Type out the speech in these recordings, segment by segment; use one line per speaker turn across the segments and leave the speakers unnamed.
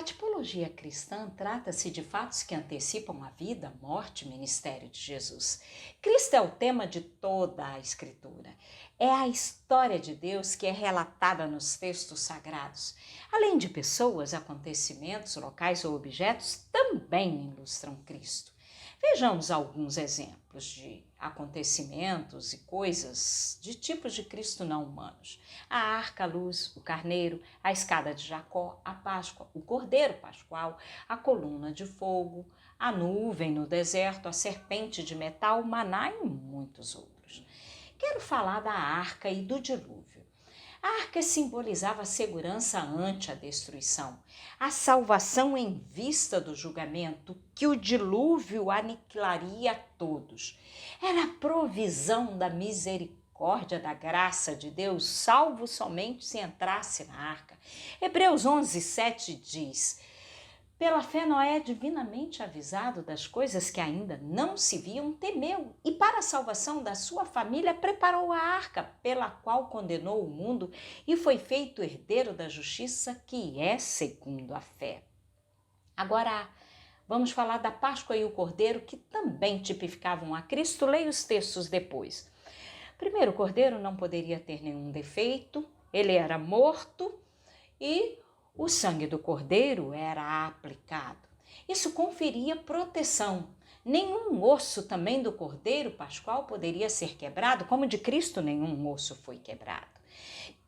tipologia cristã trata-se de fatos que antecipam a vida, a morte e o ministério de Jesus. Cristo é o tema de toda a Escritura. É a história de Deus que é relatada nos textos sagrados. Além de pessoas, acontecimentos, locais ou objetos, também ilustram Cristo. Vejamos alguns exemplos de acontecimentos e coisas de tipos de Cristo não humanos. A arca, a luz, o carneiro, a escada de Jacó, a Páscoa, o cordeiro pascual, a coluna de fogo, a nuvem no deserto, a serpente de metal, o maná e muitos outros. Quero falar da arca e do dilúvio. A arca simbolizava a segurança ante a destruição, a salvação em vista do julgamento, que o dilúvio aniquilaria a todos. Era a provisão da misericórdia, da graça de Deus, salvo somente se entrasse na arca. Hebreus 11:7 diz: pela fé Noé, divinamente avisado das coisas que ainda não se viam, temeu e para a salvação da sua família preparou a arca, pela qual condenou o mundo e foi feito herdeiro da justiça que é segundo a fé. Agora, vamos falar da Páscoa e o Cordeiro, que também tipificavam a Cristo. Leia os textos depois. Primeiro, o Cordeiro não poderia ter nenhum defeito, ele era morto e o sangue do cordeiro era aplicado. Isso conferia proteção. Nenhum osso também do cordeiro pascual poderia ser quebrado, como de Cristo nenhum osso foi quebrado.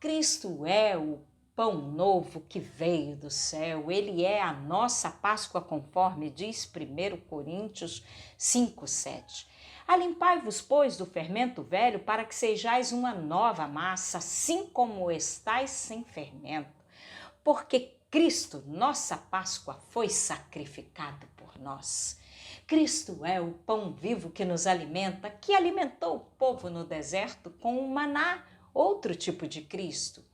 Cristo é o pão novo que veio do céu. Ele é a nossa Páscoa, conforme diz 1 Coríntios 5:7. Alimpai-vos, pois, do fermento velho, para que sejais uma nova massa, assim como estáis sem fermento. Porque Cristo, nossa Páscoa, foi sacrificado por nós. Cristo é o pão vivo que nos alimenta, que alimentou o povo no deserto com o maná, outro tipo de Cristo.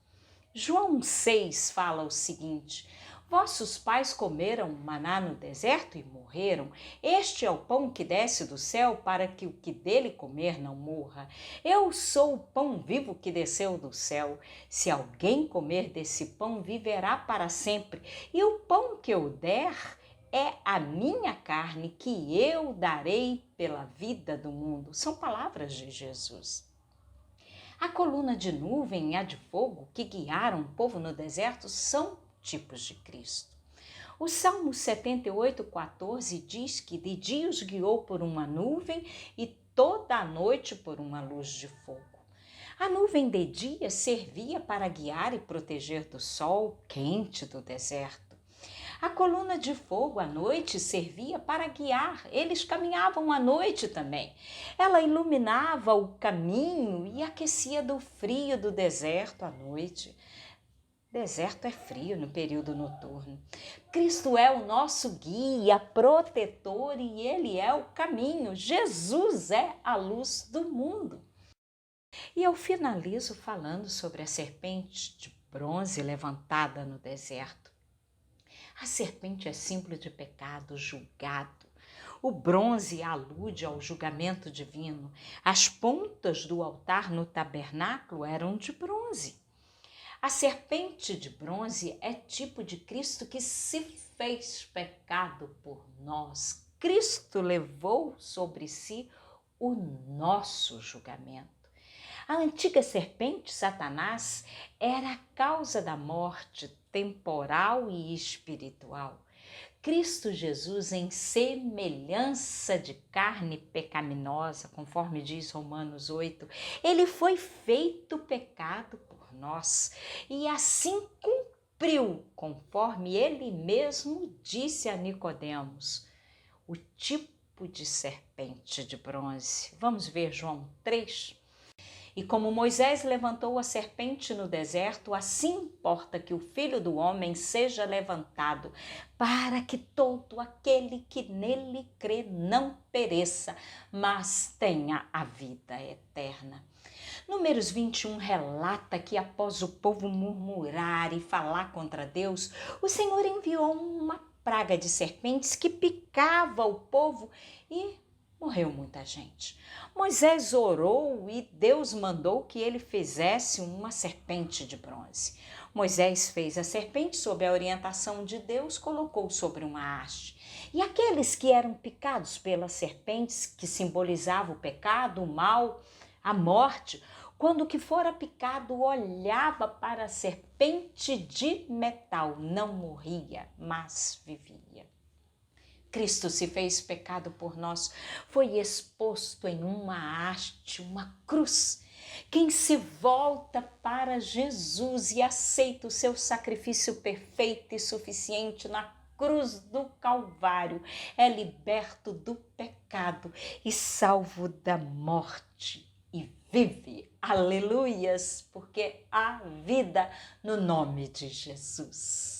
João 6 fala o seguinte: vossos pais comeram maná no deserto e morreram. Este é o pão que desce do céu, para que o que dele comer não morra. Eu sou o pão vivo que desceu do céu. Se alguém comer desse pão, viverá para sempre. E o pão que eu der é a minha carne, que eu darei pela vida do mundo. São palavras de Jesus. A coluna de nuvem e a de fogo que guiaram o povo no deserto são tipos de Cristo. O Salmo 78:14 diz que de dia os guiou por uma nuvem e toda a noite por uma luz de fogo. A nuvem de dia servia para guiar e proteger do sol quente do deserto. A coluna de fogo à noite servia para guiar, eles caminhavam à noite também. Ela iluminava o caminho e aquecia do frio do deserto à noite. Deserto é frio no período noturno. Cristo é o nosso guia, protetor e Ele é o caminho. Jesus é a luz do mundo. E eu finalizo falando sobre a serpente de bronze levantada no deserto. A serpente é símbolo de pecado julgado. O bronze alude ao julgamento divino. As pontas do altar no tabernáculo eram de bronze. A serpente de bronze é tipo de Cristo que se fez pecado por nós. Cristo levou sobre si o nosso julgamento. A antiga serpente, Satanás, era a causa da morte temporal e espiritual. Cristo Jesus, em semelhança de carne pecaminosa, conforme diz Romanos 8, ele foi feito pecado por nós e assim cumpriu, conforme ele mesmo disse a Nicodemos, o tipo de serpente de bronze. Vamos ver João 3. E como Moisés levantou a serpente no deserto, assim importa que o Filho do Homem seja levantado, para que todo aquele que nele crê não pereça, mas tenha a vida eterna. Números 21 relata que após o povo murmurar e falar contra Deus, o Senhor enviou uma praga de serpentes que picava o povo e morreu muita gente. Moisés orou e Deus mandou que ele fizesse uma serpente de bronze. Moisés fez a serpente sob a orientação de Deus, colocou sobre uma haste. E aqueles que eram picados pelas serpentes, que simbolizavam o pecado, o mal, a morte, quando o que fora picado olhava para a serpente de metal, não morria, mas vivia. Cristo se fez pecado por nós, foi exposto em uma haste, uma cruz. Quem se volta para Jesus e aceita o seu sacrifício perfeito e suficiente na cruz do Calvário é liberto do pecado e salvo da morte e vive. Aleluias, porque há vida no nome de Jesus.